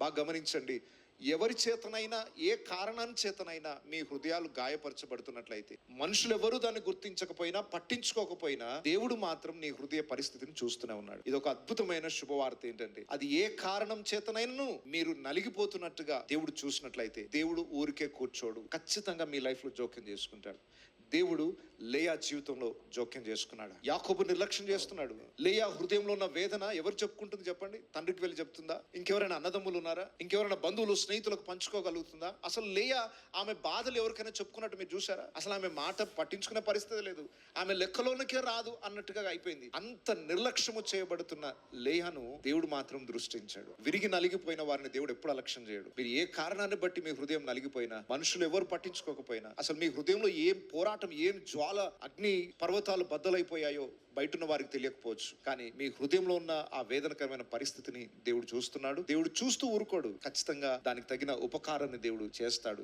బాగా గమనించండి, ఎవరి చేతనైనా ఏ కారణం చేతనైనా మీ హృదయాలు గాయపరచబడుతున్నట్లయితే, మనుషులు ఎవరు దాన్ని గుర్తించకపోయినా పట్టించుకోకపోయినా దేవుడు మాత్రం నీ హృదయ పరిస్థితిని చూస్తూనే ఉన్నాడు. ఇది ఒక అద్భుతమైన శుభవార్త. ఏంటంటే, అది ఏ కారణం చేతనైనా మీరు నలిగిపోతున్నట్టుగా దేవుడు చూసినట్లయితే, దేవుడు ఊరికే కూర్చోడు, ఖచ్చితంగా మీ లైఫ్ లో జోక్యం చేసుకుంటాడు. దేవుడు లేయా జీవితంలో జోక్యం చేసుకున్నాడు. యాకోబు నిర్లక్ష్యం చేస్తున్నాడు. లేయా హృదయంలో ఉన్న వేదన ఎవరు చెప్పుకుంటుంది చెప్పండి? తండ్రికి వెళ్ళి చెప్తుందా? ఇంకెవరైనా అన్నదమ్ములు ఉన్నారా? ఇంకెవరైనా బంధువులు స్నేహితులకు పంచుకోగలుగుతుందా? అసలు లేయా ఆమె బాధలు ఎవరికైనా చెప్పుకున్నట్టు మీరు చూసారా? అసలు ఆమె మాట పట్టించుకునే పరిస్థితి లేదు. ఆమె లెక్కలోనికే రాదు అన్నట్టుగా అయిపోయింది. అంత నిర్లక్ష్యము చేయబడుతున్న లేయాను దేవుడు మాత్రం దృష్టించాడు. విరిగి నలిగిపోయిన వారిని దేవుడు ఎప్పుడు అలక్ష్యం చేయడు. మీరు ఏ కారణాన్ని బట్టి మీ హృదయం నలిగిపోయినా, మనుషులు ఎవరు పట్టించుకోకపోయినా, అసలు మీ హృదయంలో ఏం పోరాటం, ఏం జ్వాల, అగ్ని పర్వతాలు బద్దలైపోయాయో బయటున్న వారికి తెలియకపోవచ్చు. కానీ మీ హృదయంలో ఉన్న ఆ వేదనకరమైన పరిస్థితిని దేవుడు చూస్తున్నాడు. దేవుడు చూస్తూ ఊరుకోడు. ఖచ్చితంగా దానికి తగిన ఉపకారాన్ని దేవుడు చేస్తాడు.